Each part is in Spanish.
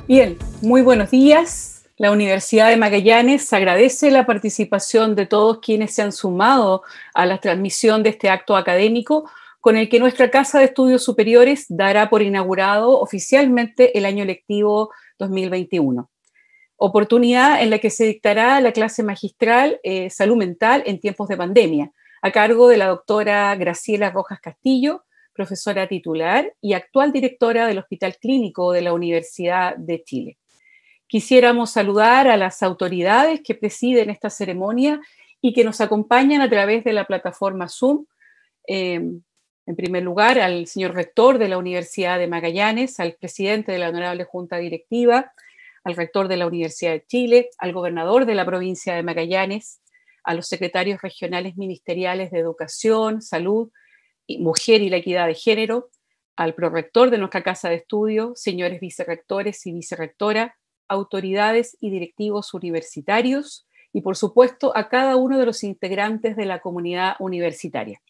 Bien, muy buenos días. La Universidad de Magallanes agradece la participación de todos quienes se han sumado a la transmisión de este acto académico con el que nuestra Casa de Estudios Superiores dará por inaugurado oficialmente el año lectivo 2021. Oportunidad en la que se dictará la clase magistral Salud Mental en tiempos de pandemia, a cargo de la doctora Graciela Rojas Castillo, profesora titular y actual directora del Hospital Clínico de la Universidad de Chile. Quisiéramos saludar a las autoridades que presiden esta ceremonia y que nos acompañan a través de la plataforma Zoom. En primer lugar, al señor rector de la Universidad de Magallanes, al presidente de la Honorable Junta Directiva, al rector de la Universidad de Chile, al gobernador de la provincia de Magallanes, a los secretarios regionales ministeriales de Educación, Salud, Mujer y la Equidad de Género, al prorector de nuestra Casa de Estudio, señores vicerrectores y vicerrectora, autoridades y directivos universitarios y, por supuesto, a cada uno de los integrantes de la comunidad universitaria.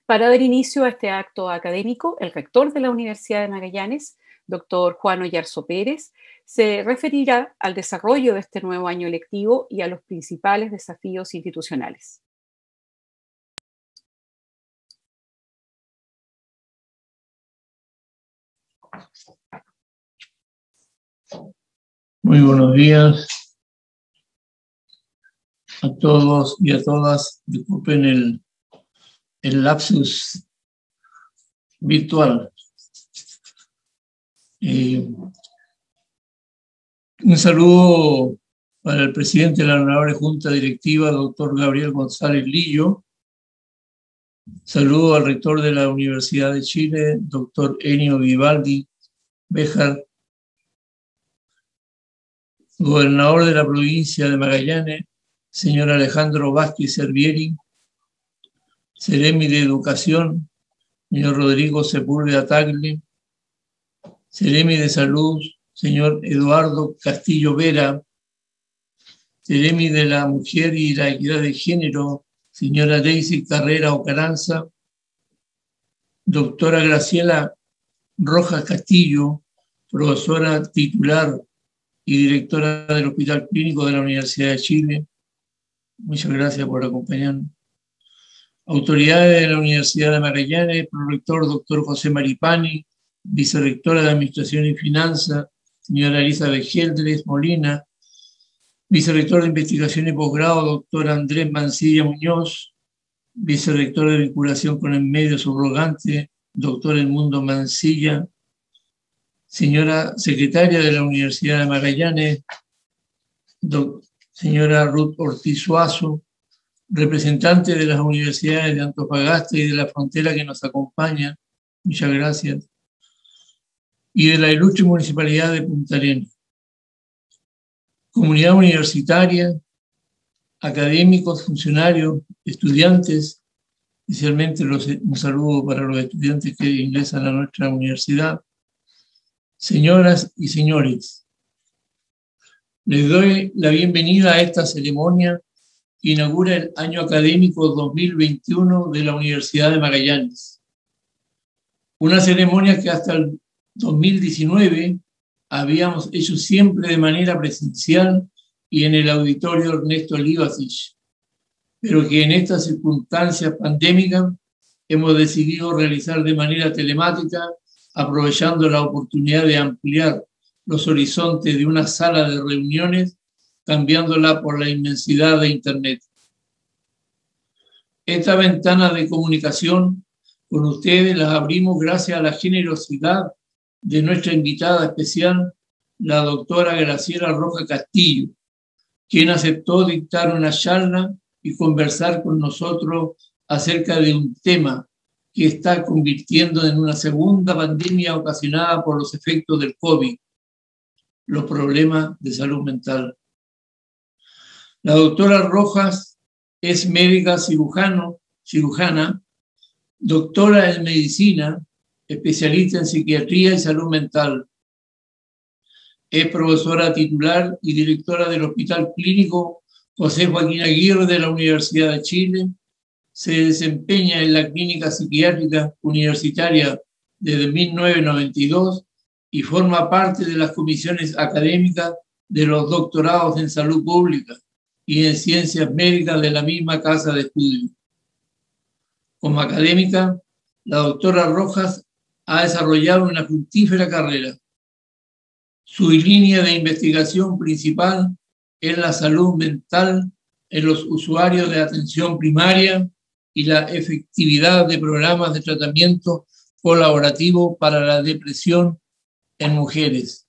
Para dar inicio a este acto académico, el rector de la Universidad de Magallanes, doctor Juan Oyarzo Pérez, se referirá al desarrollo de este nuevo año lectivo y a los principales desafíos institucionales. Muy buenos días a todos y a todas. Disculpen el lapsus virtual. Un saludo para el presidente de la Honorable Junta Directiva, doctor Gabriel González Lillo. Saludo al rector de la Universidad de Chile, doctor Enio Vivaldi Béjar. Gobernador de la provincia de Magallanes, señor Alejandro Vázquez Servieri. Seremi de Educación, señor Rodrigo Sepúlveda Tagle. Seremi de Salud, señor Eduardo Castillo Vera. Seremi de la Mujer y la Equidad de Género, señora Daisy Carrera Ocaranza. Doctora Graciela Rojas Castillo, profesora titular y directora del Hospital Clínico de la Universidad de Chile. Muchas gracias por acompañarnos. Autoridades de la Universidad de Magallanes, prorector doctor José Maripani, vicerrectora de Administración y Finanzas, señora Elizabeth Geldres Molina, vicerrector de Investigación y Posgrado, doctor Andrés Mancilla Muñoz, vicerrector de Vinculación con el Medio Subrogante, doctor Edmundo Mancilla, señora secretaria de la Universidad de Magallanes, señora Ruth Ortiz Suazo, representante de las universidades de Antofagasta y de la Frontera que nos acompañan, muchas gracias, y de la ilustre Municipalidad de Punta Arenas. Comunidad universitaria, académicos, funcionarios, estudiantes, especialmente un saludo para los estudiantes que ingresan a nuestra universidad. Señoras y señores, les doy la bienvenida a esta ceremonia que inaugura el año académico 2021 de la Universidad de Magallanes. Una ceremonia que hasta el 2019 habíamos hecho siempre de manera presencial y en el auditorio Ernesto Livassich, pero que en estas circunstancias pandémicas hemos decidido realizar de manera telemática, aprovechando la oportunidad de ampliar los horizontes de una sala de reuniones, cambiándola por la inmensidad de Internet. Esta ventana de comunicación con ustedes las abrimos gracias a la generosidad de nuestra invitada especial, la doctora Graciela Rojas Castillo, quien aceptó dictar una charla y conversar con nosotros acerca de un tema que está convirtiendo en una segunda pandemia ocasionada por los efectos del COVID, los problemas de salud mental. La doctora Rojas es médica cirujana, doctora en medicina, especialista en psiquiatría y salud mental. Es profesora titular y directora del Hospital Clínico José Joaquín Aguirre de la Universidad de Chile. Se desempeña en la Clínica Psiquiátrica Universitaria desde 1992 y forma parte de las comisiones académicas de los doctorados en salud pública y en ciencias médicas de la misma casa de estudio. Como académica, la doctora Rojas ha desarrollado una fructífera carrera. Su línea de investigación principal es la salud mental en los usuarios de atención primaria y la efectividad de programas de tratamiento colaborativo para la depresión en mujeres.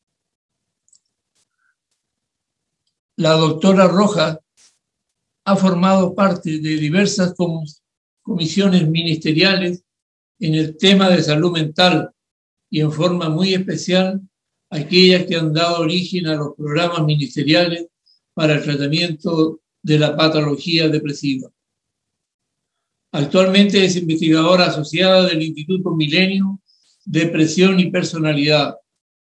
La doctora Rojas ha formado parte de diversas comisiones ministeriales en el tema de salud mental y en forma muy especial aquellas que han dado origen a los programas ministeriales para el tratamiento de la patología depresiva. Actualmente es investigadora asociada del Instituto Milenio, Depresión y Personalidad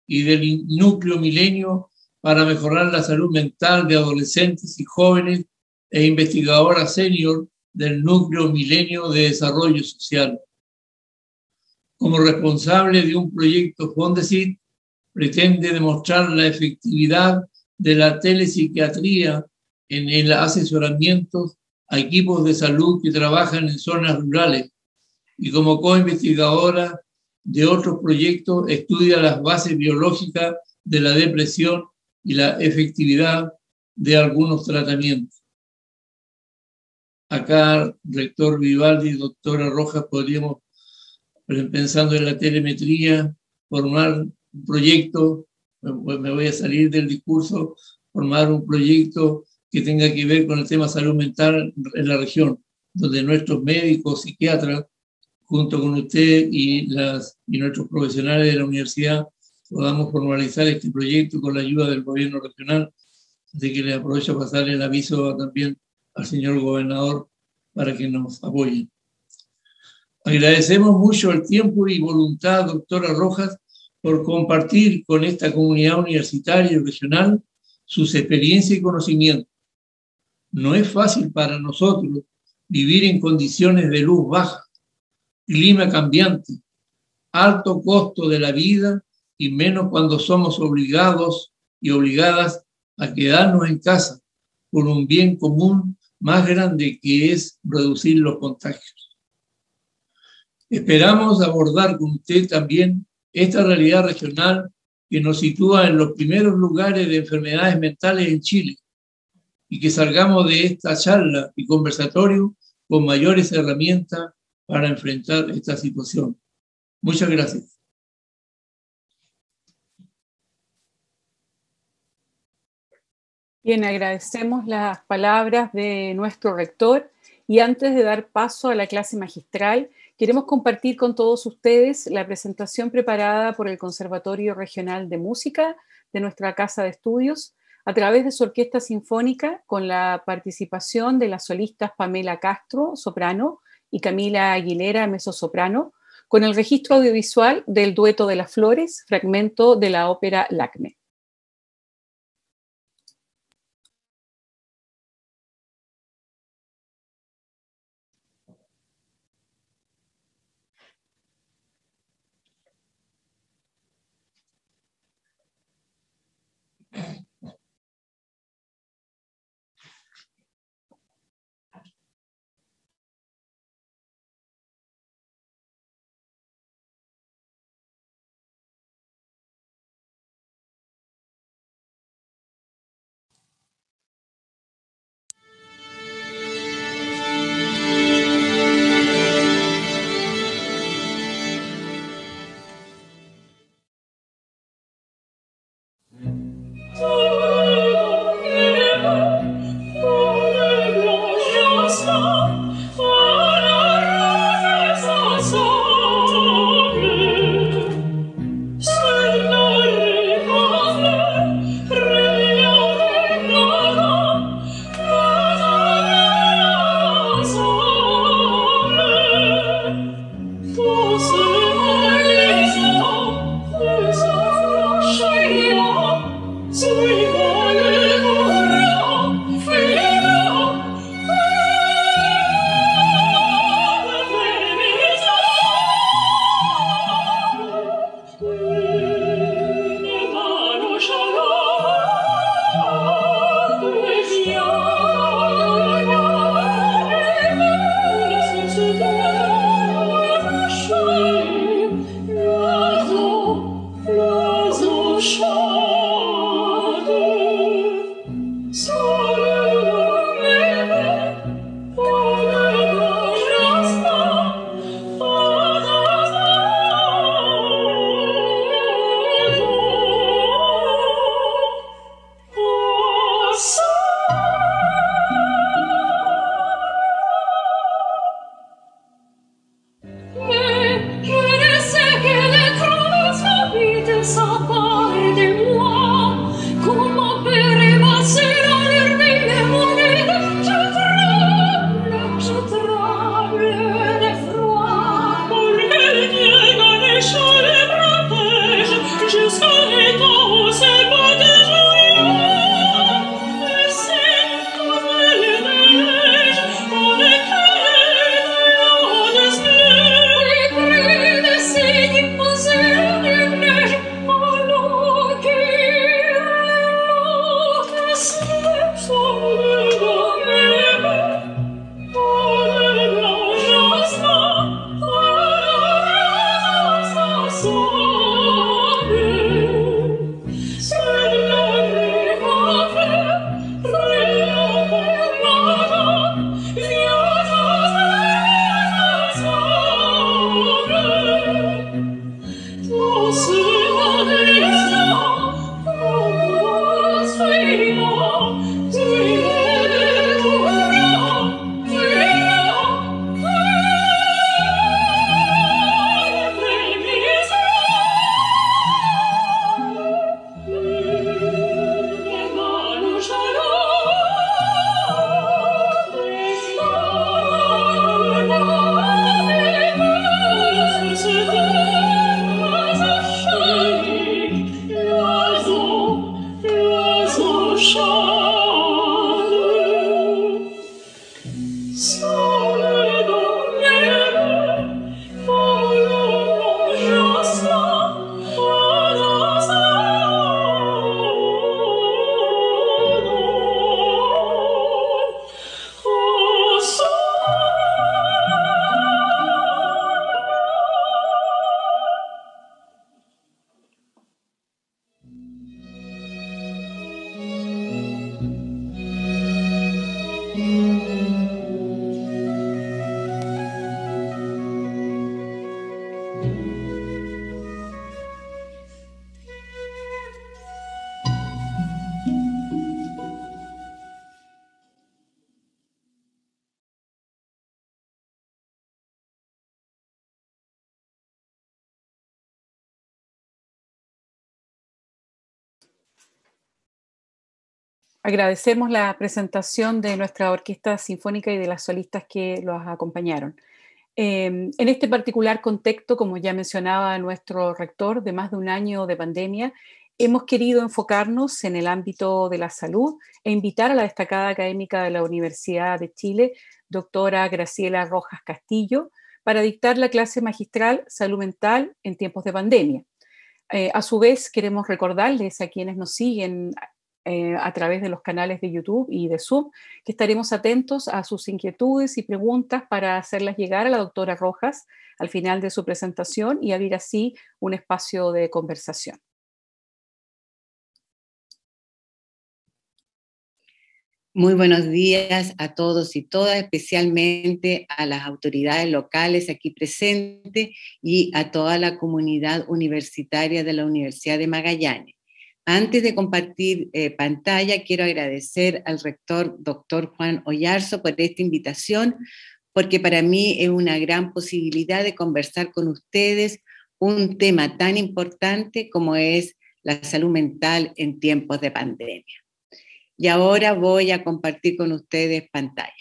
y del Núcleo Milenio para mejorar la salud mental de adolescentes y jóvenes e investigadora senior del Núcleo Milenio de Desarrollo Social. Como responsable de un proyecto Fondesit, pretende demostrar la efectividad de la telepsiquiatría en el asesoramiento a equipos de salud que trabajan en zonas rurales y como co-investigadora de otros proyectos estudia las bases biológicas de la depresión y la efectividad de algunos tratamientos. Acá, rector Vivaldi y doctora Rojas, podríamos, pensando en la telemetría, formar un proyecto, me voy a salir del discurso, formar un proyecto que tenga que ver con el tema salud mental en la región, donde nuestros médicos, psiquiatras, junto con usted y nuestros profesionales de la universidad, podamos formalizar este proyecto con la ayuda del gobierno regional. Así que le aprovecho a pasarle el aviso también al señor gobernador para que nos apoyen. Agradecemos mucho el tiempo y voluntad, doctora Rojas, por compartir con esta comunidad universitaria y regional sus experiencias y conocimientos. No es fácil para nosotros vivir en condiciones de luz baja, clima cambiante, alto costo de la vida y menos cuando somos obligados y obligadas a quedarnos en casa por un bien común más grande que es reducir los contagios. Esperamos abordar con usted también esta realidad regional que nos sitúa en los primeros lugares de enfermedades mentales en Chile y que salgamos de esta charla y conversatorio con mayores herramientas para enfrentar esta situación. Muchas gracias. Bien, agradecemos las palabras de nuestro rector y antes de dar paso a la clase magistral, queremos compartir con todos ustedes la presentación preparada por el Conservatorio Regional de Música de nuestra Casa de Estudios a través de su orquesta sinfónica con la participación de las solistas Pamela Castro, soprano, y Camila Aguilera, mezzosoprano, con el registro audiovisual del Dueto de las Flores, fragmento de la ópera Lacme. Agradecemos la presentación de nuestra Orquesta Sinfónica y de las solistas que los acompañaron. En este particular contexto, como ya mencionaba nuestro rector, de más de un año de pandemia, hemos querido enfocarnos en el ámbito de la salud e invitar a la destacada académica de la Universidad de Chile, doctora Graciela Rojas Castillo, para dictar la clase magistral Salud Mental en tiempos de pandemia. A su vez, queremos recordarles a quienes nos siguen a través de los canales de YouTube y de Zoom, que estaremos atentos a sus inquietudes y preguntas para hacerlas llegar a la doctora Rojas al final de su presentación y abrir así un espacio de conversación. Muy buenos días a todos y todas, especialmente a las autoridades locales aquí presentes y a toda la comunidad universitaria de la Universidad de Magallanes. Antes de compartir pantalla, quiero agradecer al rector, doctor Juan Oyarzo, por esta invitación, porque para mí es una gran posibilidad de conversar con ustedes un tema tan importante como es la salud mental en tiempos de pandemia. Y ahora voy a compartir con ustedes pantalla.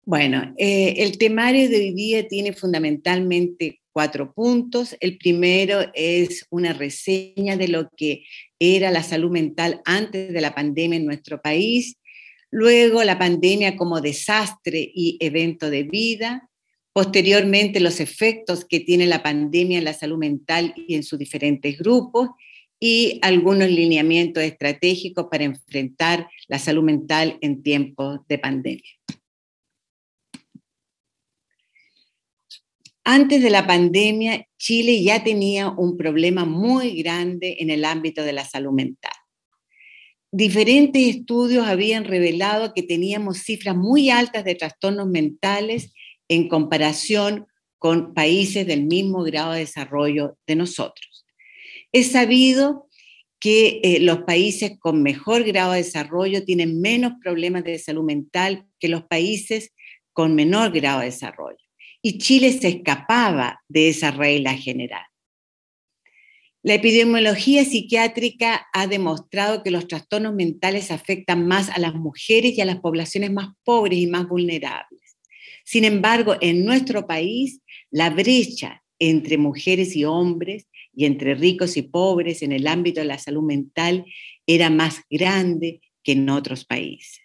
Bueno, el temario de hoy día tiene fundamentalmente 4 puntos. El primero es una reseña de lo que era la salud mental antes de la pandemia en nuestro país, luego la pandemia como desastre y evento de vida, posteriormente los efectos que tiene la pandemia en la salud mental y en sus diferentes grupos, y algunos lineamientos estratégicos para enfrentar la salud mental en tiempos de pandemia. Antes de la pandemia, Chile ya tenía un problema muy grande en el ámbito de la salud mental. Diferentes estudios habían revelado que teníamos cifras muy altas de trastornos mentales en comparación con países del mismo grado de desarrollo de nosotros. Es sabido que los países con mejor grado de desarrollo tienen menos problemas de salud mental que los países con menor grado de desarrollo. Y Chile se escapaba de esa regla general. La epidemiología psiquiátrica ha demostrado que los trastornos mentales afectan más a las mujeres y a las poblaciones más pobres y más vulnerables. Sin embargo, en nuestro país, la brecha entre mujeres y hombres y entre ricos y pobres en el ámbito de la salud mental era más grande que en otros países.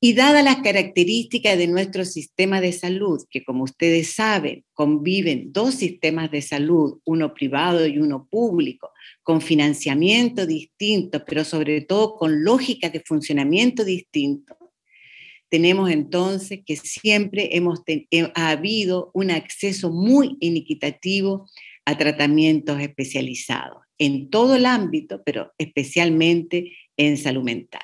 Y dadas las características de nuestro sistema de salud, que como ustedes saben, conviven 2 sistemas de salud, uno privado y uno público, con financiamiento distinto, pero sobre todo con lógicas de funcionamiento distintos, tenemos entonces que siempre ha habido un acceso muy inequitativo a tratamientos especializados en todo el ámbito, pero especialmente en salud mental.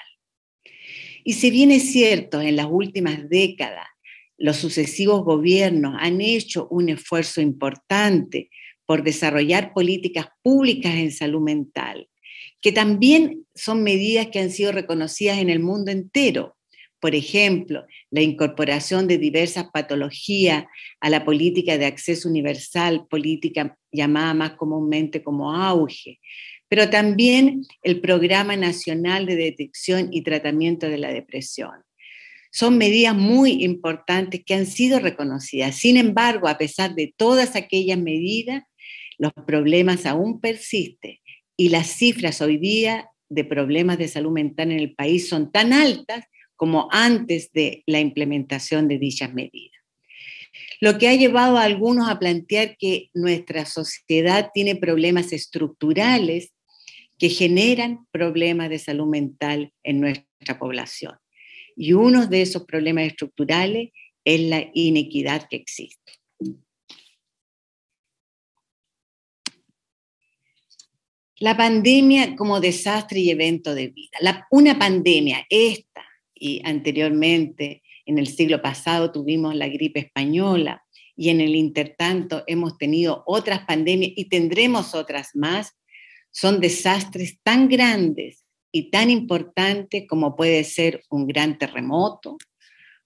Y si bien es cierto, en las últimas décadas los sucesivos gobiernos han hecho un esfuerzo importante por desarrollar políticas públicas en salud mental, que también son medidas que han sido reconocidas en el mundo entero. Por ejemplo, la incorporación de diversas patologías a la política de acceso universal, política llamada más comúnmente como AUGE, pero también el Programa Nacional de Detección y Tratamiento de la Depresión. Son medidas muy importantes que han sido reconocidas. Sin embargo, a pesar de todas aquellas medidas, los problemas aún persisten y las cifras hoy día de problemas de salud mental en el país son tan altas como antes de la implementación de dichas medidas. Lo que ha llevado a algunos a plantear que nuestra sociedad tiene problemas estructurales que generan problemas de salud mental en nuestra población. Y uno de esos problemas estructurales es la inequidad que existe. La pandemia como desastre y evento de vida. Una pandemia, esta y anteriormente, en el siglo pasado tuvimos la gripe española y en el intertanto hemos tenido otras pandemias y tendremos otras más, son desastres tan grandes y tan importantes como puede ser un gran terremoto,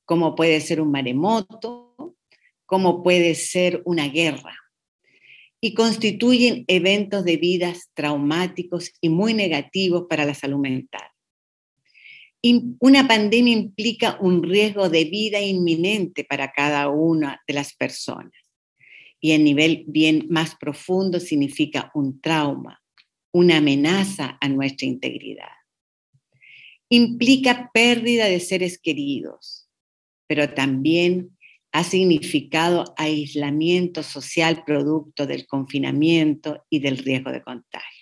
como puede ser un maremoto, como puede ser una guerra. Y constituyen eventos de vidas traumáticos y muy negativos para la salud mental. Una pandemia implica un riesgo de vida inminente para cada una de las personas. Y a nivel bien más profundo significa un trauma, una amenaza a nuestra integridad. Implica pérdida de seres queridos, pero también ha significado aislamiento social producto del confinamiento y del riesgo de contagio.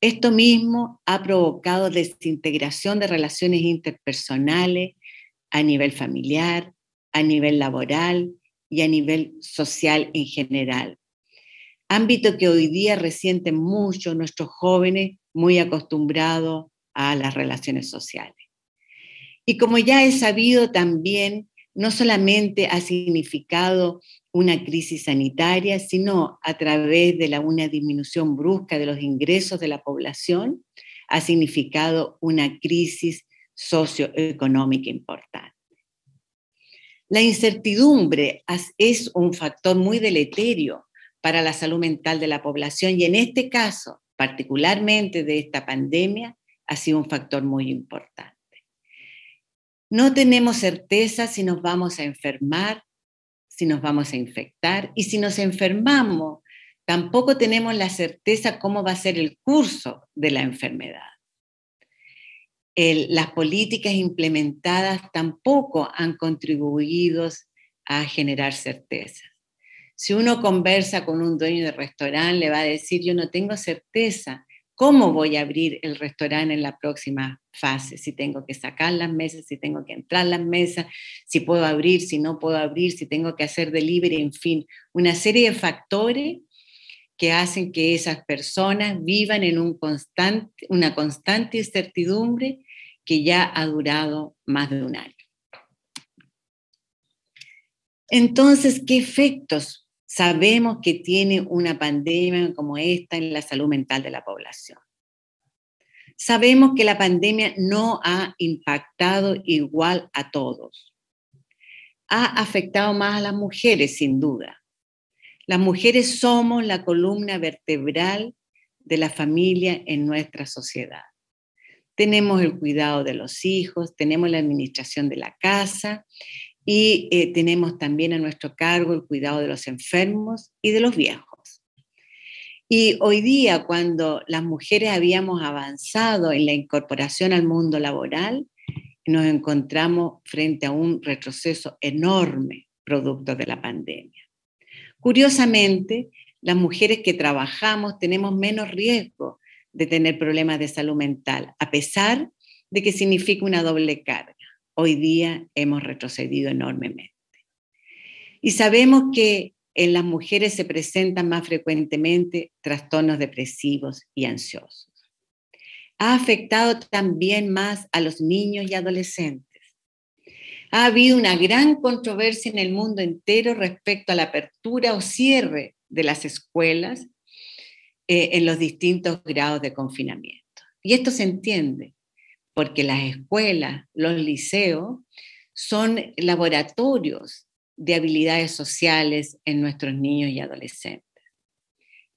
Esto mismo ha provocado desintegración de relaciones interpersonales a nivel familiar, a nivel laboral y a nivel social en general. Ámbito que hoy día resienten mucho nuestros jóvenes muy acostumbrados a las relaciones sociales. Y como ya he sabido también, no solamente ha significado una crisis sanitaria, sino a través de una disminución brusca de los ingresos de la población, ha significado una crisis socioeconómica importante. La incertidumbre es un factor muy deleterio para la salud mental de la población y en este caso, particularmente de esta pandemia, ha sido un factor muy importante. No tenemos certeza si nos vamos a enfermar, si nos vamos a infectar, y si nos enfermamos, tampoco tenemos la certeza cómo va a ser el curso de la enfermedad. Las políticas implementadas tampoco han contribuido a generar certeza. Si uno conversa con un dueño de restaurante, le va a decir, yo no tengo certeza cómo voy a abrir el restaurante en la próxima fase, si tengo que sacar las mesas, si tengo que entrar las mesas, si puedo abrir, si no puedo abrir, si tengo que hacer delivery, en fin, una serie de factores que hacen que esas personas vivan en una constante incertidumbre que ya ha durado más de un año. Entonces, ¿qué efectos sabemos que tiene una pandemia como esta en la salud mental de la población? Sabemos que la pandemia no ha impactado igual a todos. Ha afectado más a las mujeres, sin duda. Las mujeres somos la columna vertebral de la familia en nuestra sociedad. Tenemos el cuidado de los hijos, tenemos la administración de la casa y tenemos también a nuestro cargo el cuidado de los enfermos y de los viejos. Y hoy día, cuando las mujeres habíamos avanzado en la incorporación al mundo laboral, nos encontramos frente a un retroceso enorme producto de la pandemia. Curiosamente, las mujeres que trabajamos tenemos menos riesgo de tener problemas de salud mental, a pesar de que significa una doble carga. hoy día hemos retrocedido enormemente. Y sabemos que en las mujeres se presentan más frecuentemente trastornos depresivos y ansiosos. Ha afectado también más a los niños y adolescentes. Ha habido una gran controversia en el mundo entero respecto a la apertura o cierre de las escuelas en los distintos grados de confinamiento. Y esto se entiende, porque las escuelas, los liceos, son laboratorios de habilidades sociales en nuestros niños y adolescentes.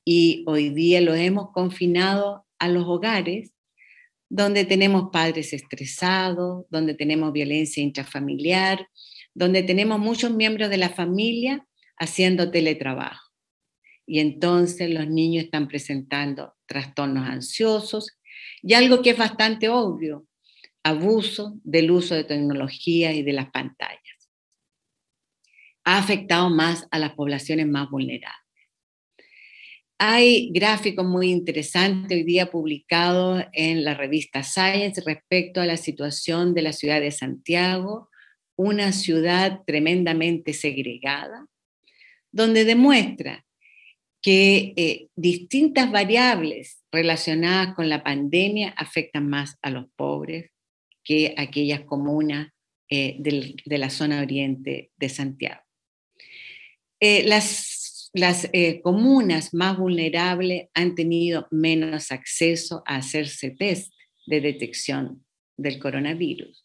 Y hoy día los hemos confinado a los hogares, donde tenemos padres estresados, donde tenemos violencia intrafamiliar, donde tenemos muchos miembros de la familia haciendo teletrabajo. Y entonces los niños están presentando trastornos ansiosos y algo que es bastante obvio, abuso del uso de tecnología y de las pantallas. Ha afectado más a las poblaciones más vulnerables. Hay gráficos muy interesantes hoy día publicados en la revista Science respecto a la situación de la ciudad de Santiago, una ciudad tremendamente segregada, donde demuestra que distintas variables relacionadas con la pandemia afectan más a los pobres que aquellas comunas de la zona oriente de Santiago. Las comunas más vulnerables han tenido menos acceso a hacerse test de detección del coronavirus.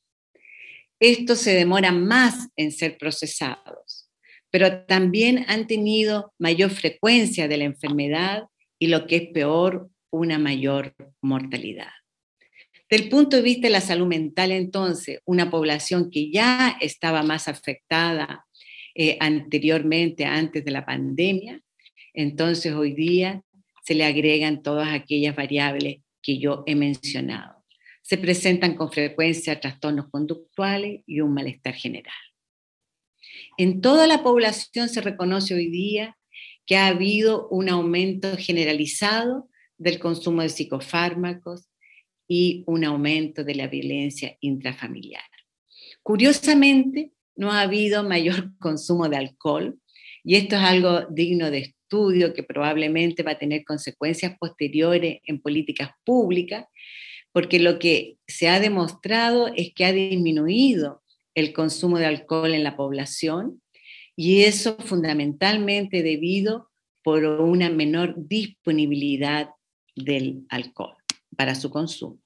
Estos se demoran más en ser procesados, pero también han tenido mayor frecuencia de la enfermedad y, lo que es peor, una mayor mortalidad. Del punto de vista de la salud mental, entonces, una población que ya estaba más afectada anteriormente, antes de la pandemia, entonces hoy día se le agregan todas aquellas variables que yo he mencionado. Se presentan con frecuencia trastornos conductuales y un malestar general. En toda la población se reconoce hoy día que ha habido un aumento generalizado del consumo de psicofármacos y un aumento de la violencia intrafamiliar. Curiosamente, no ha habido mayor consumo de alcohol, y esto es algo digno de estudio que probablemente va a tener consecuencias posteriores en políticas públicas, porque lo que se ha demostrado es que ha disminuido el consumo de alcohol en la población, y eso fundamentalmente debido por una menor disponibilidad del alcohol para su consumo.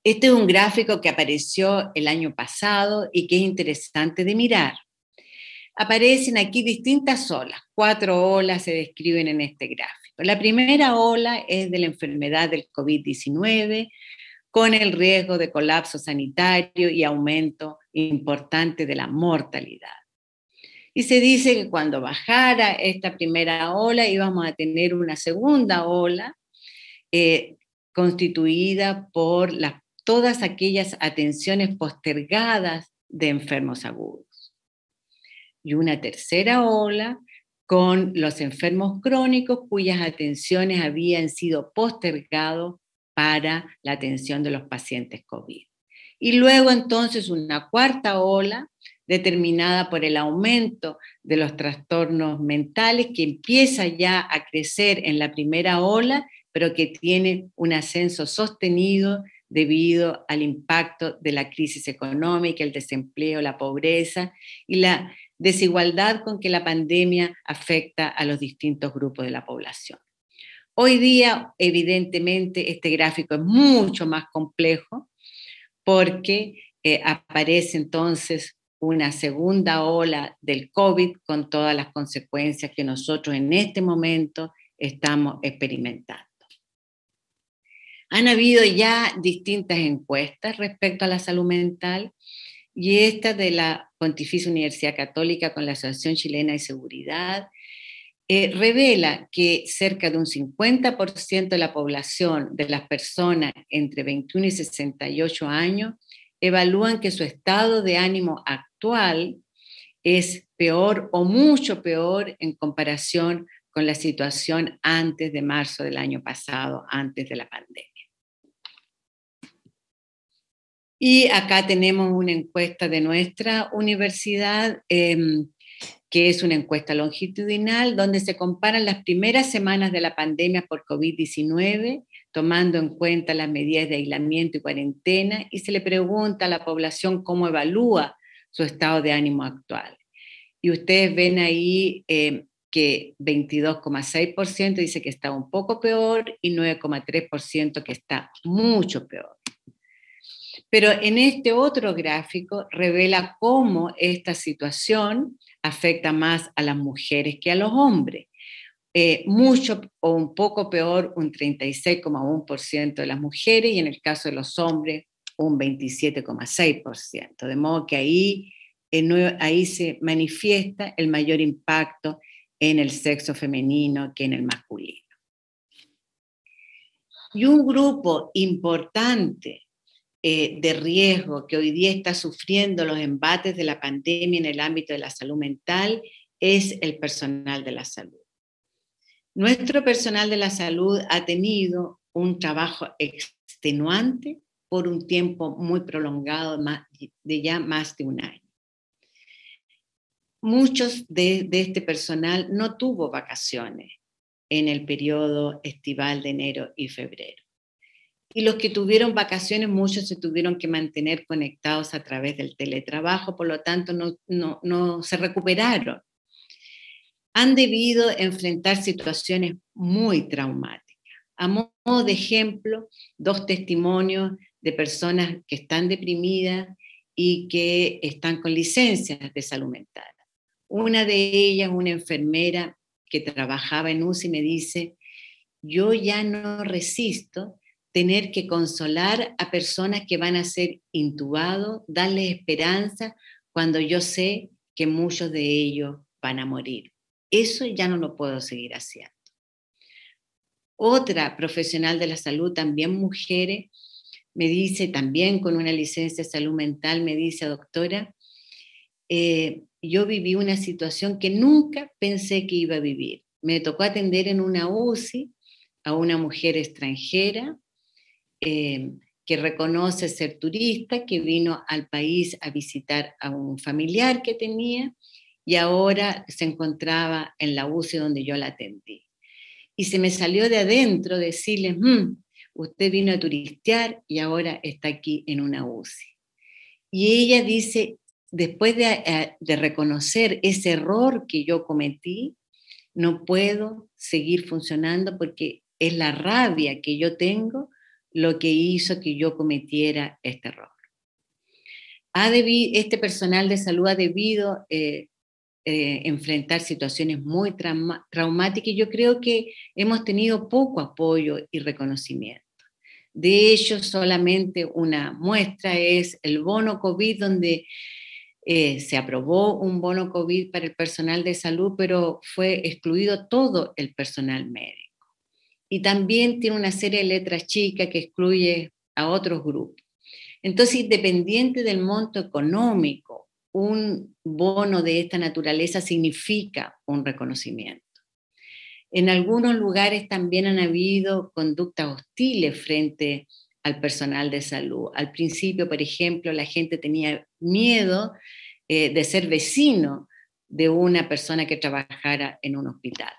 Este es un gráfico que apareció el año pasado y que es interesante de mirar. Aparecen aquí distintas olas, 4 olas se describen en este gráfico. La primera ola es de la enfermedad del COVID-19, con el riesgo de colapso sanitario y aumento importante de la mortalidad. Y se dice que cuando bajara esta primera ola íbamos a tener una segunda ola constituida por todas aquellas atenciones postergadas de enfermos agudos. Y una tercera ola con los enfermos crónicos cuyas atenciones habían sido postergadas para la atención de los pacientes COVID. Y luego entonces una cuarta ola determinada por el aumento de los trastornos mentales que empieza ya a crecer en la primera ola, pero que tiene un ascenso sostenido debido al impacto de la crisis económica, el desempleo, la pobreza y la desigualdad con que la pandemia afecta a los distintos grupos de la población. Hoy día, evidentemente, este gráfico es mucho más complejo porque aparece entonces una segunda ola del COVID con todas las consecuencias que nosotros en este momento estamos experimentando. Han habido ya distintas encuestas respecto a la salud mental, y esta de la Pontificia Universidad Católica con la Asociación Chilena de Seguridad revela que cerca de un 50% de la población, de las personas entre 21 y 68 años, evalúan que su estado de ánimo actual es peor o mucho peor en comparación con la situación antes de marzo del año pasado, antes de la pandemia. Y acá tenemos una encuesta de nuestra universidad, que es una encuesta longitudinal, donde se comparan las primeras semanas de la pandemia por COVID-19, tomando en cuenta las medidas de aislamiento y cuarentena, y se le pregunta a la población cómo evalúa su estado de ánimo actual. Y ustedes ven ahí que 22,6% dice que está un poco peor y 9,3% que está mucho peor. Pero en este otro gráfico revela cómo esta situación afecta más a las mujeres que a los hombres. Mucho o un poco peor, un 36,1% de las mujeres, y en el caso de los hombres, un 27,6%. De modo que ahí se manifiesta el mayor impacto en el sexo femenino que en el masculino. Y un grupo importante de riesgo que hoy día está sufriendo los embates de la pandemia en el ámbito de la salud mental es el personal de la salud. Nuestro personal de la salud ha tenido un trabajo extenuante por un tiempo muy prolongado, de ya más de un año. Muchos de este personal no tuvo vacaciones en el periodo estival de enero y febrero. Y los que tuvieron vacaciones, muchos se tuvieron que mantener conectados a través del teletrabajo, por lo tanto no se recuperaron. Han debido enfrentar situaciones muy traumáticas. A modo de ejemplo, 2 testimonios de personas que están deprimidas y que están con licencias de salud mental. Una de ellas, una enfermera que trabajaba en UCI, me dice: yo ya no resisto tener que consolar a personas que van a ser intubados, darles esperanza cuando yo sé que muchos de ellos van a morir. Eso ya no lo puedo seguir haciendo. Otra profesional de la salud, también mujeres, me dice, también con una licencia de salud mental, me dice: doctora, yo viví una situación que nunca pensé que iba a vivir. Me tocó atender en una UCI a una mujer extranjera que reconoce ser turista, que vino al país a visitar a un familiar que tenía y ahora se encontraba en la UCI donde yo la atendí. Y se me salió de adentro decirle: usted vino a turistear y ahora está aquí en una UCI. Y ella dice, después de reconocer ese error que yo cometí, no puedo seguir funcionando porque es la rabia que yo tengo lo que hizo que yo cometiera este error. Este personal de salud ha debido enfrentar situaciones muy traumáticas y yo creo que hemos tenido poco apoyo y reconocimiento. De hecho, solamente una muestra es el bono COVID, donde se aprobó un bono COVID para el personal de salud, pero fue excluido todo el personal médico. Y también tiene una serie de letras chicas que excluye a otros grupos. Entonces, independiente del monto económico, un bono de esta naturaleza significa un reconocimiento. En algunos lugares también han habido conductas hostiles frente al personal de salud. Al principio, por ejemplo, la gente tenía miedo de ser vecino de una persona que trabajara en un hospital.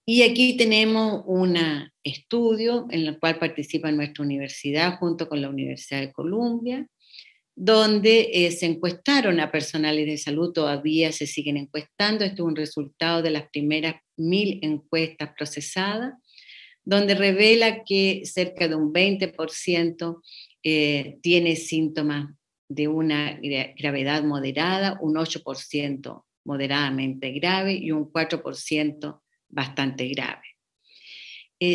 Y aquí tenemos un estudio en el cual participa nuestra universidad junto con la Universidad de Columbia, donde se encuestaron a personales de salud, todavía se siguen encuestando. Esto es un resultado de las primeras 1.000 encuestas procesadas, donde revela que cerca de un 20% tiene síntomas de una gravedad moderada, un 8% moderadamente grave y un 4% bastante grave.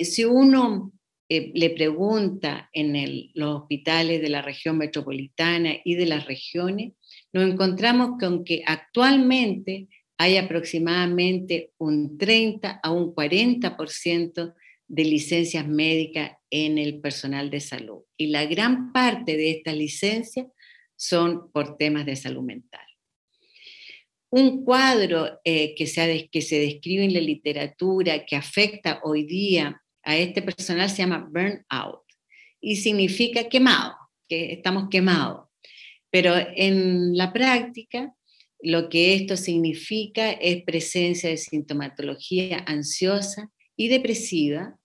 Si uno le pregunta en los hospitales de la región metropolitana y de las regiones, nos encontramos con que actualmente hay aproximadamente un 30 a un 40% de licencias médicas en el personal de salud. Y la gran parte de estas licencias son por temas de salud mental. Un cuadro que se describe en la literatura que afecta hoy día a este personal se llama burnout. y significa quemado, que estamos quemados. Pero en la práctica, lo que esto significa es presencia de sintomatología ansiosa y depresiva,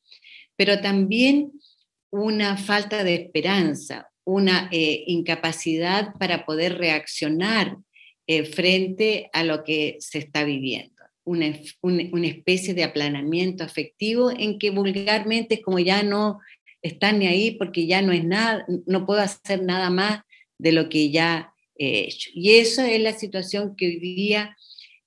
pero también una falta de esperanza, una incapacidad para poder reaccionar frente a lo que se está viviendo. Una especie de aplanamiento afectivo en que vulgarmente es como ya no están ni ahí porque ya no es nada, no puedo hacer nada más de lo que ya he hecho. Y esa es la situación que hoy día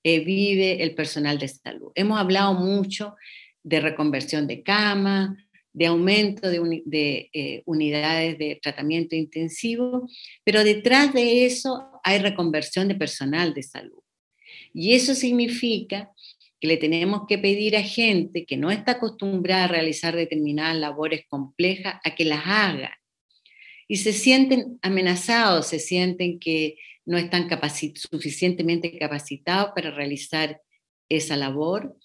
vive el personal de salud. Hemos hablado mucho de reconversión de camas, de aumento de unidades de tratamiento intensivo, pero detrás de eso hay reconversión de personal de salud. Y eso significa que le tenemos que pedir a gente que no está acostumbrada a realizar determinadas labores complejas a que las haga. Y se sienten amenazados, se sienten que no están suficientemente capacitados para realizar esa labor.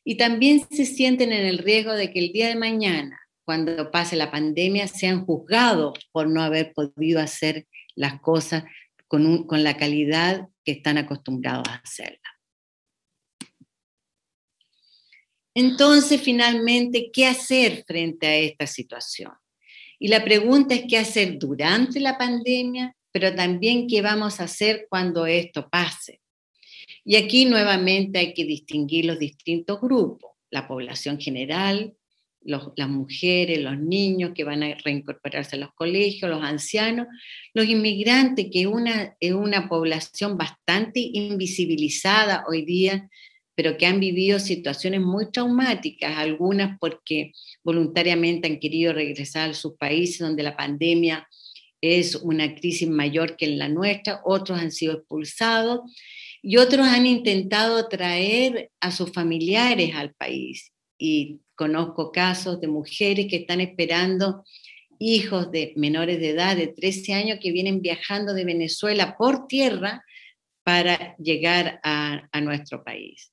Y también se sienten en el riesgo de que el día de mañana, cuando pase la pandemia, sean juzgados por no haber podido hacer las cosas con la calidad que están acostumbrados a hacerla. Entonces, finalmente, ¿qué hacer frente a esta situación? Y la pregunta es qué hacer durante la pandemia, pero también qué vamos a hacer cuando esto pase. Y aquí nuevamente hay que distinguir los distintos grupos, la población general, las mujeres, los niños que van a reincorporarse a los colegios, los ancianos, los inmigrantes, que es una población bastante invisibilizada hoy día, pero que han vivido situaciones muy traumáticas, algunas porque voluntariamente han querido regresar a sus países donde la pandemia es una crisis mayor que en la nuestra, otros han sido expulsados y otros han intentado traer a sus familiares al país. Y conozco casos de mujeres que están esperando hijos de menores de edad de 13 años que vienen viajando de Venezuela por tierra para llegar a nuestro país.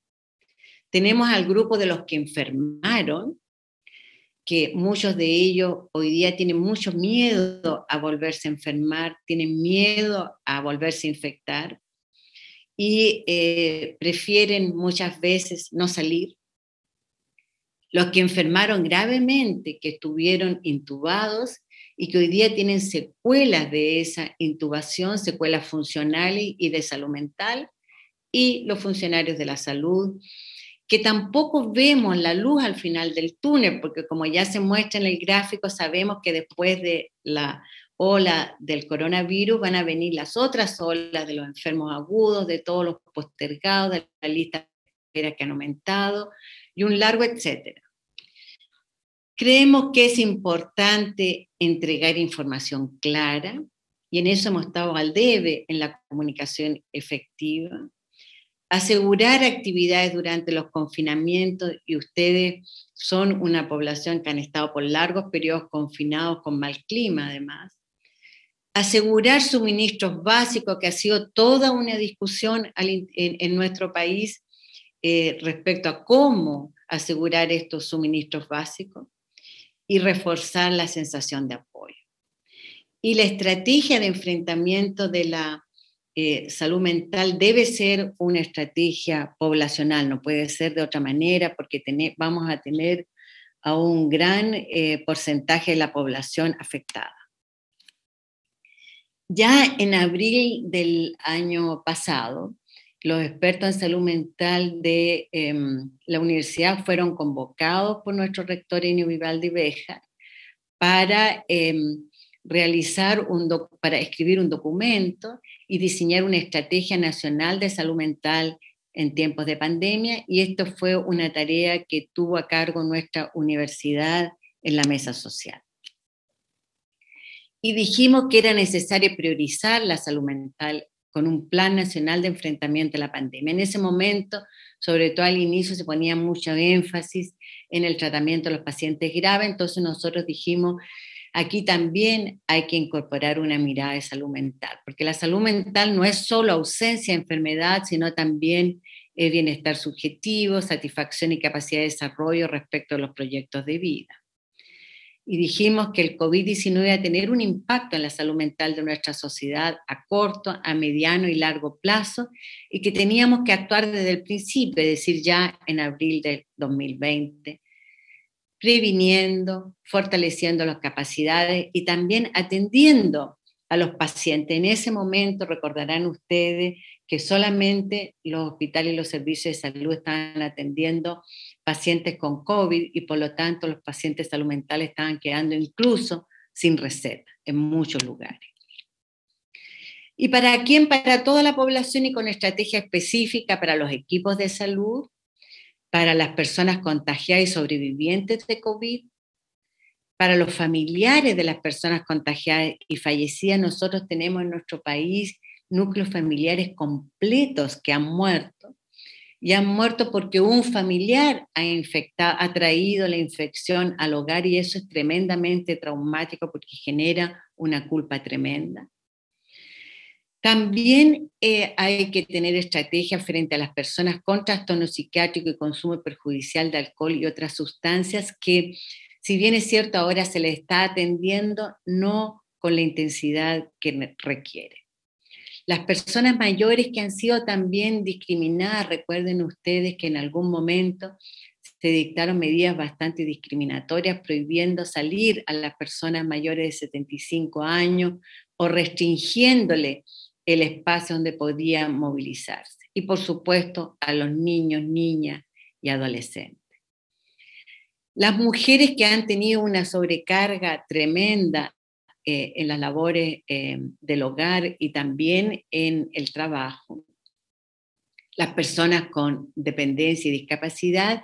Tenemos al grupo de los que enfermaron, que muchos de ellos hoy día tienen mucho miedo a volverse a enfermar, tienen miedo a volverse a infectar y prefieren muchas veces no salir. Los que enfermaron gravemente, que estuvieron intubados y que hoy día tienen secuelas de esa intubación, secuelas funcionales y de salud mental, y los funcionarios de la salud, que tampoco vemos la luz al final del túnel, porque como ya se muestra en el gráfico, sabemos que después de la ola del coronavirus van a venir las otras olas de los enfermos agudos, de todos los postergados, de la lista de espera que han aumentado, y un largo etcétera. Creemos que es importante entregar información clara, y en eso hemos estado al debe en la comunicación efectiva, asegurar actividades durante los confinamientos, y ustedes son una población que han estado por largos periodos confinados con mal clima además. Asegurar suministros básicos, que ha sido toda una discusión en nuestro país respecto a cómo asegurar estos suministros básicos y reforzar la sensación de apoyo. Y la estrategia de enfrentamiento de la salud mental debe ser una estrategia poblacional, no puede ser de otra manera porque vamos a tener a un gran porcentaje de la población afectada. Ya en abril del año pasado, los expertos en salud mental de la universidad fueron convocados por nuestro rector Enio Vivaldi Béjar para para escribir un documento y diseñar una estrategia nacional de salud mental en tiempos de pandemia, y esto fue una tarea que tuvo a cargo nuestra universidad en la mesa social. Y dijimos que era necesario priorizar la salud mental con un plan nacional de enfrentamiento a la pandemia. En ese momento, sobre todo al inicio, se ponía mucho énfasis en el tratamiento de los pacientes graves, entonces nosotros dijimos, aquí también hay que incorporar una mirada de salud mental, porque la salud mental no es solo ausencia de enfermedad, sino también bienestar subjetivo, satisfacción y capacidad de desarrollo respecto a los proyectos de vida. y dijimos que el COVID-19 iba a tener un impacto en la salud mental de nuestra sociedad a corto, a mediano y largo plazo, y que teníamos que actuar desde el principio, es decir, ya en abril del 2020, previniendo, fortaleciendo las capacidades y también atendiendo a los pacientes. En ese momento recordarán ustedes que solamente los hospitales y los servicios de salud estaban atendiendo pacientes con COVID y por lo tanto los pacientes de salud mental estaban quedando incluso sin receta en muchos lugares. ¿Y para quién? Para toda la población y con estrategia específica para los equipos de salud, para las personas contagiadas y sobrevivientes de COVID, para los familiares de las personas contagiadas y fallecidas. Nosotros tenemos en nuestro país núcleos familiares completos que han muerto, y han muerto porque un familiar ha traído la infección al hogar, y eso es tremendamente traumático porque genera una culpa tremenda. También hay que tener estrategias frente a las personas con trastorno psiquiátrico y consumo perjudicial de alcohol y otras sustancias que, si bien es cierto, ahora se les está atendiendo, no con la intensidad que requiere. Las personas mayores que han sido también discriminadas, recuerden ustedes que en algún momento se dictaron medidas bastante discriminatorias prohibiendo salir a las personas mayores de 75 años o restringiéndole el espacio donde podían movilizarse. Y por supuesto a los niños, niñas y adolescentes. Las mujeres que han tenido una sobrecarga tremenda en las labores del hogar y también en el trabajo. Las personas con dependencia y discapacidad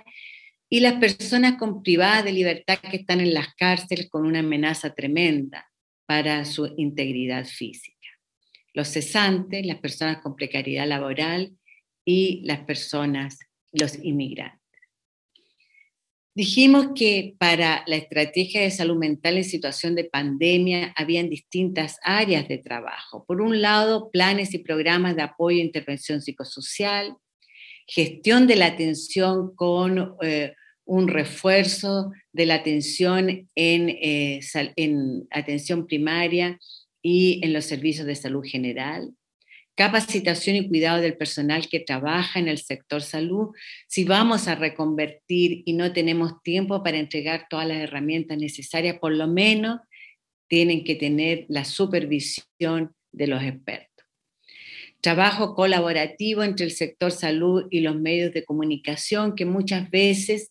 y las personas con privadas de libertad que están en las cárceles con una amenaza tremenda para su integridad física. Los cesantes, las personas con precariedad laboral y las personas, los inmigrantes. Dijimos que para la estrategia de salud mental en situación de pandemia habían distintas áreas de trabajo. Por un lado, planes y programas de apoyo e intervención psicosocial, gestión de la atención con un refuerzo de la atención en atención primaria y en los servicios de salud general, capacitación y cuidado del personal que trabaja en el sector salud. Si vamos a reconvertir y no tenemos tiempo para entregar todas las herramientas necesarias, por lo menos tienen que tener la supervisión de los expertos. Trabajo colaborativo entre el sector salud y los medios de comunicación que muchas veces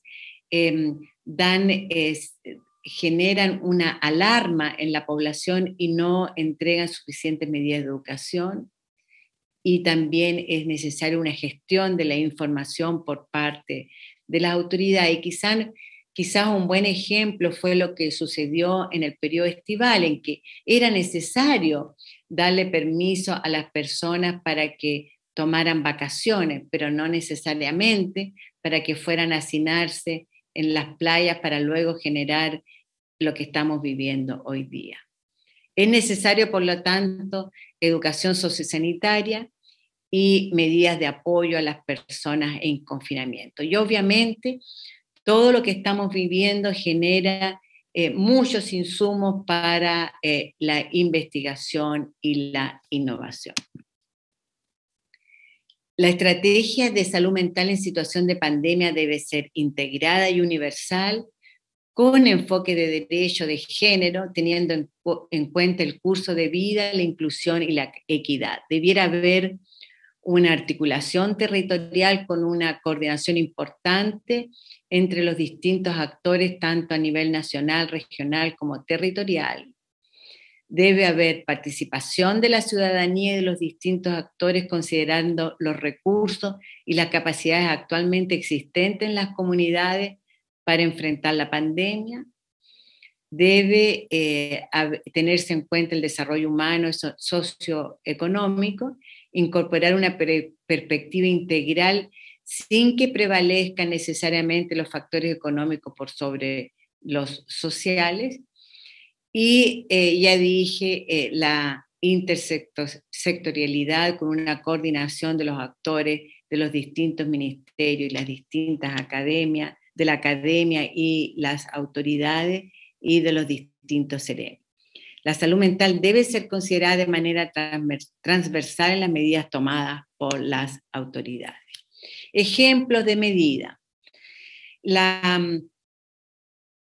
generan una alarma en la población y no entregan suficientes medidas de educación. Y también es necesaria una gestión de la información por parte de las autoridades. Y quizás un buen ejemplo fue lo que sucedió en el periodo estival, en que era necesario darle permiso a las personas para que tomaran vacaciones, pero no necesariamente para que fueran a hacinarse en las playas para luego generar lo que estamos viviendo hoy día. Es necesario, por lo tanto, educación sociosanitaria y medidas de apoyo a las personas en confinamiento. Y obviamente todo lo que estamos viviendo genera muchos insumos para la investigación y la innovación. La estrategia de salud mental en situación de pandemia debe ser integrada y universal, con enfoque de derecho de género, teniendo en cuenta el curso de vida, la inclusión y la equidad. Debiera haber una articulación territorial con una coordinación importante entre los distintos actores, tanto a nivel nacional, regional como territorial. Debe haber participación de la ciudadanía y de los distintos actores considerando los recursos y las capacidades actualmente existentes en las comunidades para enfrentar la pandemia. Debe tenerse en cuenta el desarrollo humano y socioeconómico, incorporar una perspectiva integral sin que prevalezcan necesariamente los factores económicos por sobre los sociales. Y ya dije, la intersectorialidad con una coordinación de los actores de los distintos ministerios y las distintas academias, de la academia y las autoridades, y de los distintos CEREMI. La salud mental debe ser considerada de manera transversal en las medidas tomadas por las autoridades. Ejemplos de medida. La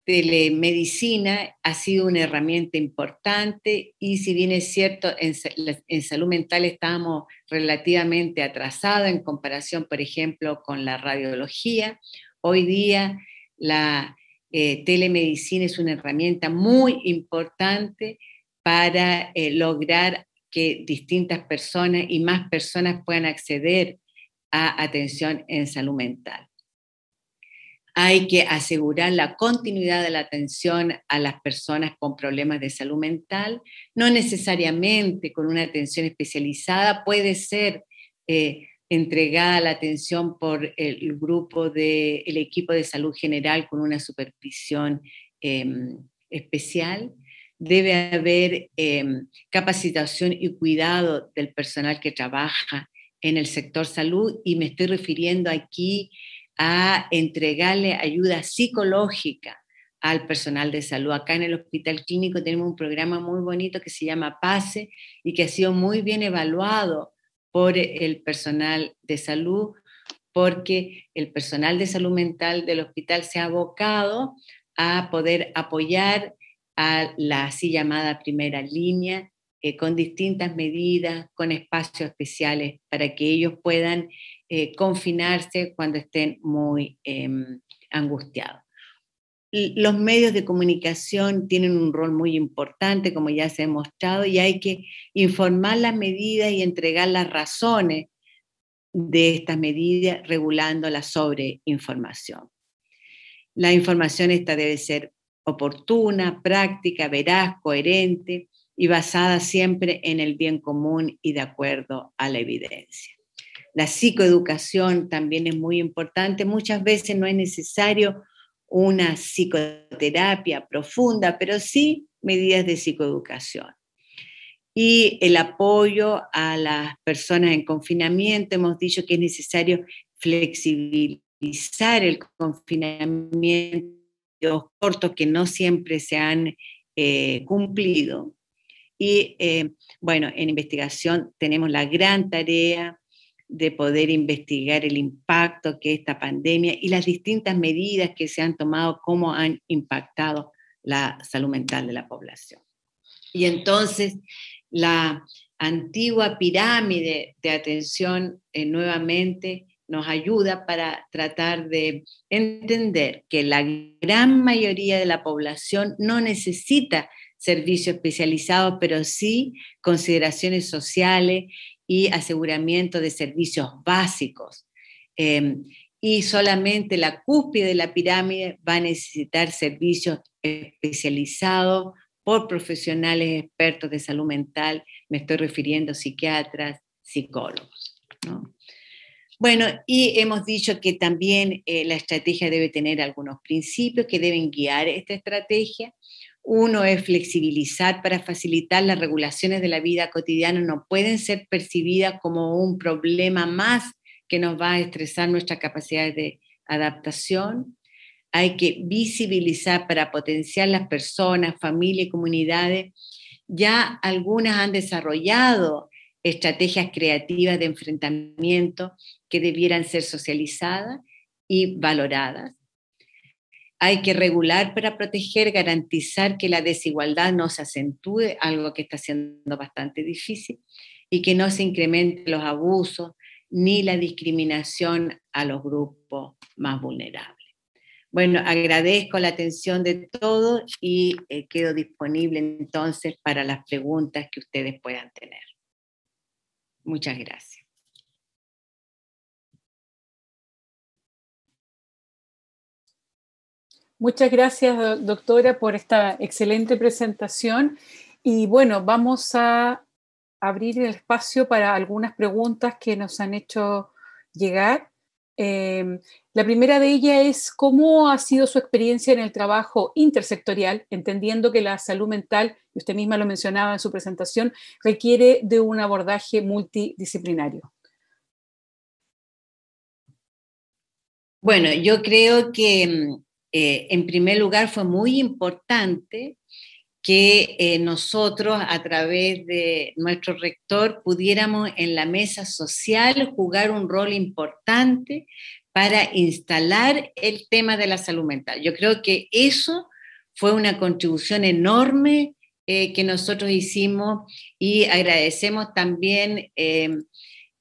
telemedicina ha sido una herramienta importante y si bien es cierto, en salud mental estamos relativamente atrasados en comparación, por ejemplo, con la radiología. Hoy día la telemedicina es una herramienta muy importante para lograr que distintas personas y más personas puedan acceder a atención en salud mental. Hay que asegurar la continuidad de la atención a las personas con problemas de salud mental, no necesariamente con una atención especializada, puede ser entregada la atención por el equipo de salud general con una supervisión especial. Debe haber capacitación y cuidado del personal que trabaja en el sector salud, y me estoy refiriendo aquí a entregarle ayuda psicológica al personal de salud. Acá en el Hospital Clínico tenemos un programa muy bonito que se llama PASE y que ha sido muy bien evaluado por el personal de salud, porque el personal de salud mental del hospital se ha abocado a poder apoyar a la así llamada primera línea con distintas medidas, con espacios especiales para que ellos puedan confinarse cuando estén muy angustiados. Los medios de comunicación tienen un rol muy importante, como ya se ha demostrado, y hay que informar las medidas y entregar las razones de estas medidas, regulando la sobreinformación. La información esta debe ser oportuna, práctica, veraz, coherente y basada siempre en el bien común y de acuerdo a la evidencia. La psicoeducación también es muy importante. Muchas veces no es necesario una psicoterapia profunda, pero sí medidas de psicoeducación. Y el apoyo a las personas en confinamiento, hemos dicho que es necesario flexibilizar el confinamiento cortos que no siempre se han cumplido. Y bueno, en investigación tenemos la gran tarea de poder investigar el impacto que esta pandemia y las distintas medidas que se han tomado, cómo han impactado la salud mental de la población. Y entonces la antigua pirámide de atención nuevamente nos ayuda para tratar de entender que la gran mayoría de la población no necesita servicios especializados, pero sí consideraciones sociales y aseguramiento de servicios básicos. Y solamente la cúspide de la pirámide va a necesitar servicios especializados por profesionales expertos de salud mental. Me estoy refiriendo a psiquiatras, psicólogos, ¿no? Bueno, y hemos dicho que también la estrategia debe tener algunos principios que deben guiar esta estrategia. Uno es flexibilizar para facilitar las regulaciones de la vida cotidiana, no pueden ser percibidas como un problema más que nos va a estresar nuestras capacidades de adaptación. Hay que visibilizar para potenciar las personas, familias y comunidades. Ya algunas han desarrollado estrategias creativas de enfrentamiento que debieran ser socializadas y valoradas. Hay que regular para proteger, garantizar que la desigualdad no se acentúe, algo que está siendo bastante difícil, y que no se incrementen los abusos ni la discriminación a los grupos más vulnerables. Bueno, agradezco la atención de todos y quedo disponible entonces para las preguntas que ustedes puedan tener. Muchas gracias. Muchas gracias, doctora, por esta excelente presentación. Y bueno, vamos a abrir el espacio para algunas preguntas que nos han hecho llegar. La primera de ellas es, ¿cómo ha sido su experiencia en el trabajo intersectorial, entendiendo que la salud mental, y usted misma lo mencionaba en su presentación, requiere de un abordaje multidisciplinario? Bueno, yo creo que En primer lugar, fue muy importante que nosotros, a través de nuestro rector, pudiéramos en la mesa social jugar un rol importante para instalar el tema de la salud mental. Yo creo que eso fue una contribución enorme que nosotros hicimos, y agradecemos también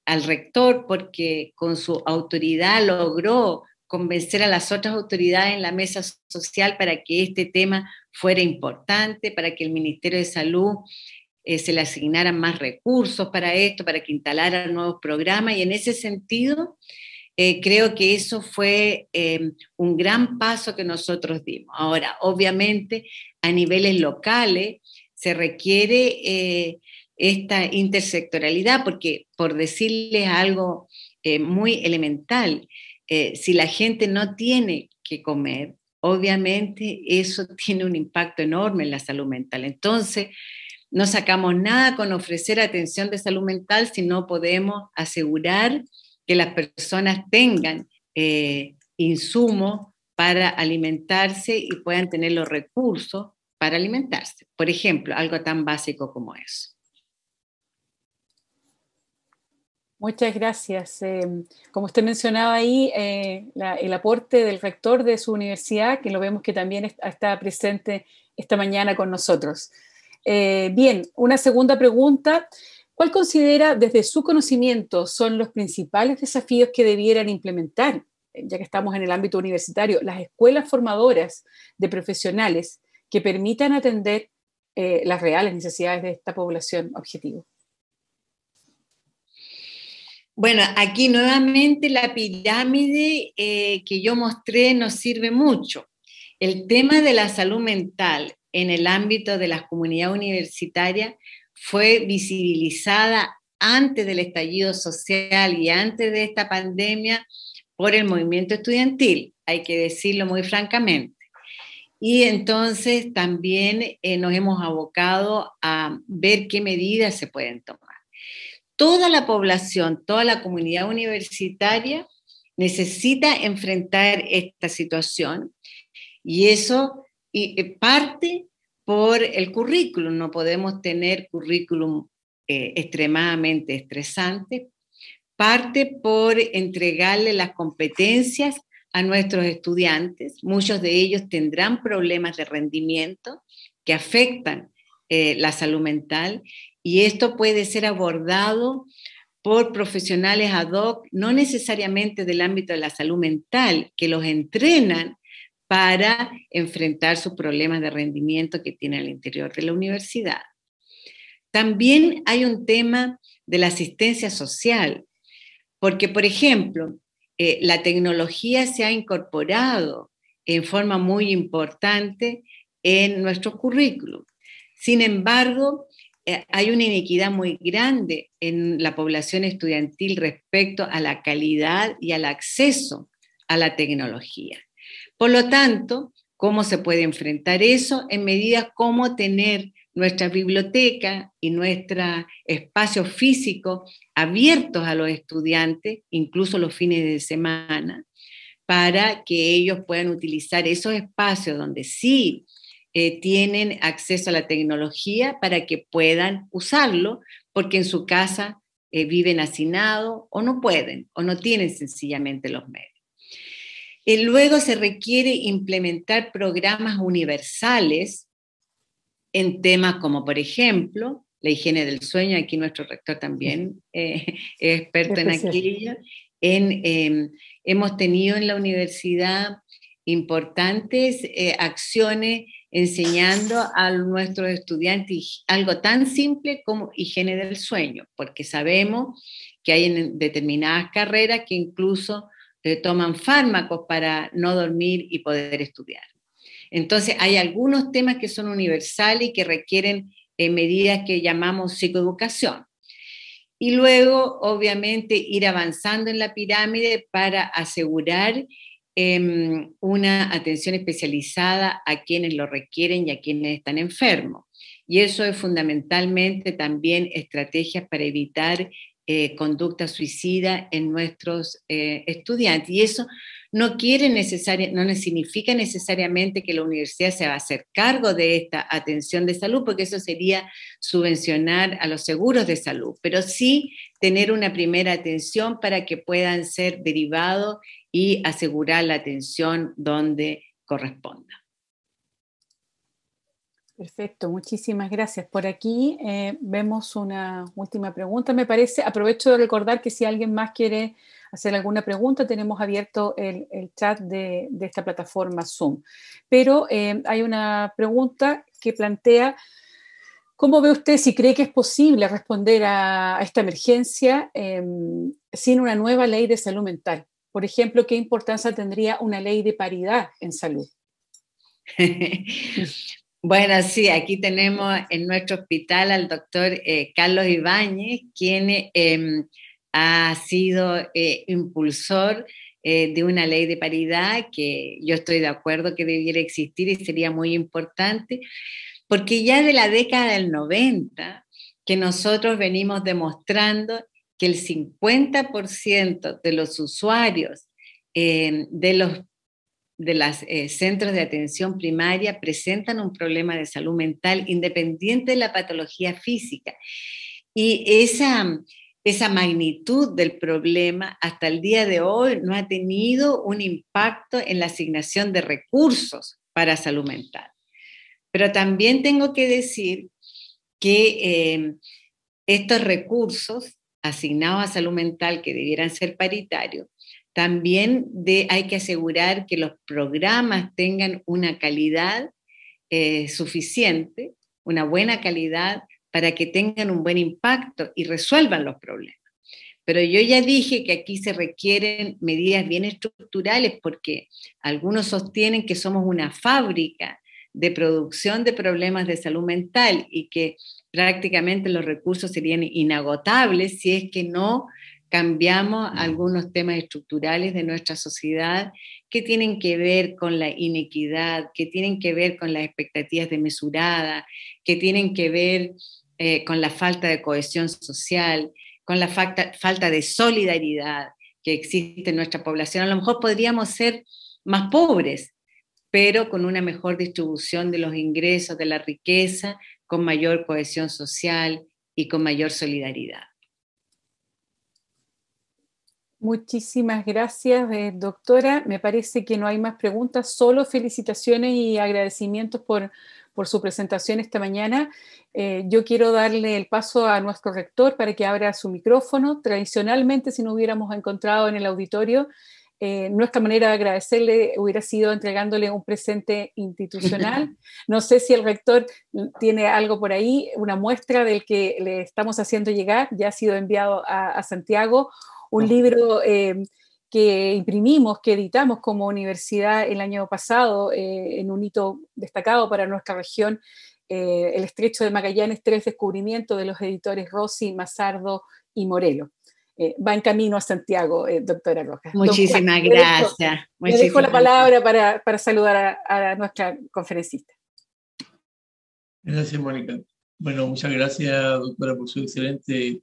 al rector porque con su autoridad logró convencer a las otras autoridades en la mesa social para que este tema fuera importante, para que el Ministerio de Salud se le asignaran más recursos para esto, para que instalaran nuevos programas, y en ese sentido creo que eso fue un gran paso que nosotros dimos. Ahora, obviamente, a niveles locales se requiere esta intersectorialidad, porque por decirles algo muy elemental, si la gente no tiene que comer, obviamente eso tiene un impacto enorme en la salud mental. Entonces, no sacamos nada con ofrecer atención de salud mental si no podemos asegurar que las personas tengan insumos para alimentarse y puedan tener los recursos para alimentarse. Por ejemplo, algo tan básico como eso. Muchas gracias. Como usted mencionaba ahí, el aporte del rector de su universidad, que lo vemos que también está presente esta mañana con nosotros. Bien, una segunda pregunta. ¿Cuál considera desde su conocimiento son los principales desafíos que debieran implementar, ya que estamos en el ámbito universitario, las escuelas formadoras de profesionales que permitan atender las reales necesidades de esta población objetivo? Bueno, aquí nuevamente la pirámide que yo mostré nos sirve mucho. El tema de la salud mental en el ámbito de las comunidades universitarias fue visibilizada antes del estallido social y antes de esta pandemia por el movimiento estudiantil, hay que decirlo muy francamente. Y entonces también nos hemos abocado a ver qué medidas se pueden tomar. Toda la población, toda la comunidad universitaria necesita enfrentar esta situación, y eso parte por el currículum. No podemos tener currículum extremadamente estresante. Parte por entregarle las competencias a nuestros estudiantes. Muchos de ellos tendrán problemas de rendimiento que afectan la salud mental, y esto puede ser abordado por profesionales ad hoc, no necesariamente del ámbito de la salud mental, que los entrenan para enfrentar sus problemas de rendimiento que tienen al interior de la universidad. También hay un tema de la asistencia social, porque, por ejemplo, la tecnología se ha incorporado en forma muy importante en nuestro currículum. Sin embargo, hay una inequidad muy grande en la población estudiantil respecto a la calidad y al acceso a la tecnología. Por lo tanto, ¿cómo se puede enfrentar eso? En medidas como tener nuestra biblioteca y nuestro espacio físico abiertos a los estudiantes, incluso los fines de semana, para que ellos puedan utilizar esos espacios donde sí tienen acceso a la tecnología, para que puedan usarlo, porque en su casa viven hacinados o no pueden, o no tienen sencillamente los medios. Luego se requiere implementar programas universales en temas como, por ejemplo, la higiene del sueño. Aquí nuestro rector también es experto en aquello. Hemos tenido en la universidad importantes acciones enseñando a nuestros estudiantes algo tan simple como higiene del sueño, porque sabemos que hay en determinadas carreras que incluso toman fármacos para no dormir y poder estudiar. Entonces, hay algunos temas que son universales y que requieren medidas que llamamos psicoeducación. Y luego, obviamente, ir avanzando en la pirámide para asegurar una atención especializada a quienes lo requieren y a quienes están enfermos. Y eso es fundamentalmente también estrategias para evitar conducta suicida en nuestros estudiantes. Y eso no significa necesariamente que la universidad se va a hacer cargo de esta atención de salud, porque eso sería subvencionar a los seguros de salud, pero sí tener una primera atención para que puedan ser derivados y asegurar la atención donde corresponda. Perfecto, muchísimas gracias. Por aquí vemos una última pregunta, me parece. Aprovecho de recordar que si alguien más quiere hacer alguna pregunta, tenemos abierto el chat de esta plataforma Zoom. Pero hay una pregunta que plantea, ¿cómo ve usted si cree que es posible responder a esta emergencia sin una nueva ley de salud mental? Por ejemplo, ¿qué importancia tendría una ley de paridad en salud? Bueno, sí, aquí tenemos en nuestro hospital al doctor Carlos Ibáñez, quien ha sido impulsor de una ley de paridad que yo estoy de acuerdo que debiera existir y sería muy importante, porque ya de la década del 90 que nosotros venimos demostrando que el 50% de los usuarios de los centros de atención primaria presentan un problema de salud mental independiente de la patología física. Y esa magnitud del problema hasta el día de hoy no ha tenido un impacto en la asignación de recursos para salud mental. Pero también tengo que decir que estos recursos asignados a salud mental, que debieran ser paritarios, también hay que asegurar que los programas tengan una calidad suficiente, una buena calidad, para que tengan un buen impacto y resuelvan los problemas. Pero yo ya dije que aquí se requieren medidas bien estructurales, porque algunos sostienen que somos una fábrica de producción de problemas de salud mental y que prácticamente los recursos serían inagotables si es que no cambiamos algunos temas estructurales de nuestra sociedad que tienen que ver con la inequidad, que tienen que ver con las expectativas desmesuradas, que tienen que ver con la falta de cohesión social, con la falta de solidaridad que existe en nuestra población. A lo mejor podríamos ser más pobres, pero con una mejor distribución de los ingresos, de la riqueza, con mayor cohesión social y con mayor solidaridad. Muchísimas gracias, doctora. Me parece que no hay más preguntas, solo felicitaciones y agradecimientos por su presentación esta mañana. Yo quiero darle el paso a nuestro rector para que abra su micrófono. Tradicionalmente, si nos hubiéramos encontrado en el auditorio, nuestra manera de agradecerle hubiera sido entregándole un presente institucional. No sé si el rector tiene algo por ahí, una muestra del que le estamos haciendo llegar. Ya ha sido enviado a Santiago un libro que imprimimos, que editamos como universidad el año pasado, en un hito destacado para nuestra región, El Estrecho de Magallanes, 3 descubrimientos, de los editores Rossi, Mazardo y Morelo. Va en camino a Santiago, doctora Rojas. Muchísimas gracias. Le dejo la palabra para saludar a nuestra conferencista. Gracias, Mónica. Bueno, muchas gracias, doctora, por su excelente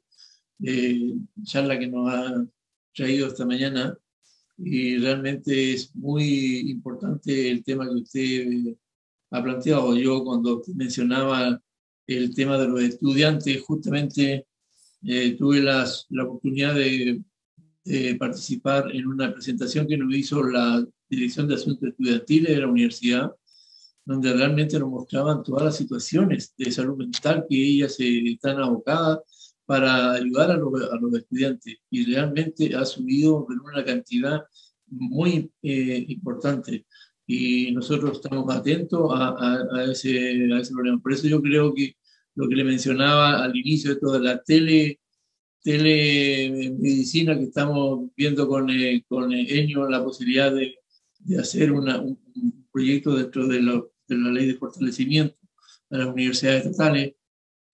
charla que nos ha traído esta mañana, y realmente es muy importante el tema que usted ha planteado. Yo, cuando usted mencionaba el tema de los estudiantes, justamente tuve la oportunidad de participar en una presentación que nos hizo la Dirección de Asuntos Estudiantiles de la universidad, donde realmente nos mostraban todas las situaciones de salud mental que ellas están abocadas para ayudar a los estudiantes, y realmente ha subido en una cantidad muy importante, y nosotros estamos atentos a ese problema. Por eso yo creo que lo que le mencionaba al inicio de toda la telemedicina que estamos viendo con Enio, la posibilidad de hacer un proyecto dentro de la ley de fortalecimiento de las universidades estatales,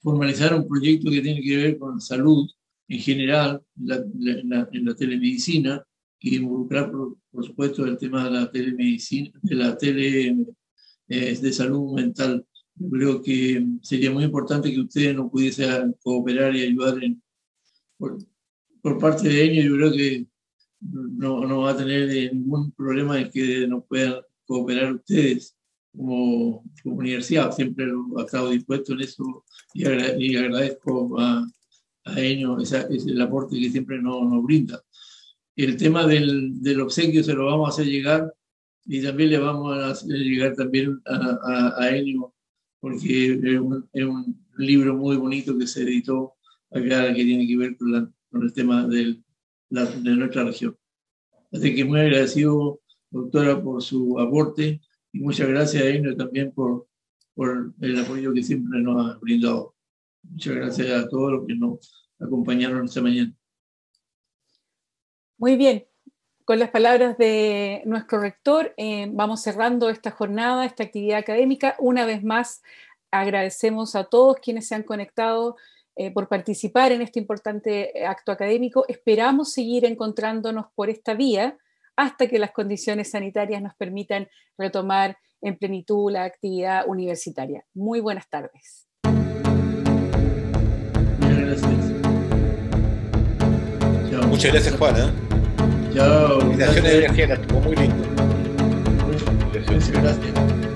formalizar un proyecto que tiene que ver con salud en general, en la telemedicina, y involucrar, por supuesto, el tema de la telemedicina, de salud mental. Yo creo que sería muy importante que ustedes nos pudiesen cooperar y ayudar por parte de ellos. Yo creo que no va a tener ningún problema en que nos puedan cooperar ustedes como universidad. Siempre ha estado dispuesto en eso y agradezco a Enio el aporte que siempre nos brinda. El tema del obsequio se lo vamos a hacer llegar y también le vamos a hacer llegar también a Enio, porque es un libro muy bonito que se editó acá que tiene que ver con el tema de nuestra región. Así que muy agradecido, doctora, por su aporte y muchas gracias a Enio también por el apoyo que siempre nos ha brindado. Muchas gracias a todos los que nos acompañaron esta mañana. Muy bien, con las palabras de nuestro rector, vamos cerrando esta jornada, esta actividad académica. Una vez más, agradecemos a todos quienes se han conectado por participar en este importante acto académico. Esperamos seguir encontrándonos por esta vía hasta que las condiciones sanitarias nos permitan retomar en plenitud la actividad universitaria. Muy buenas tardes. Muchas gracias, Juana. Chao. Invitaciones de viajeras, estuvo muy lindo. Muchas gracias.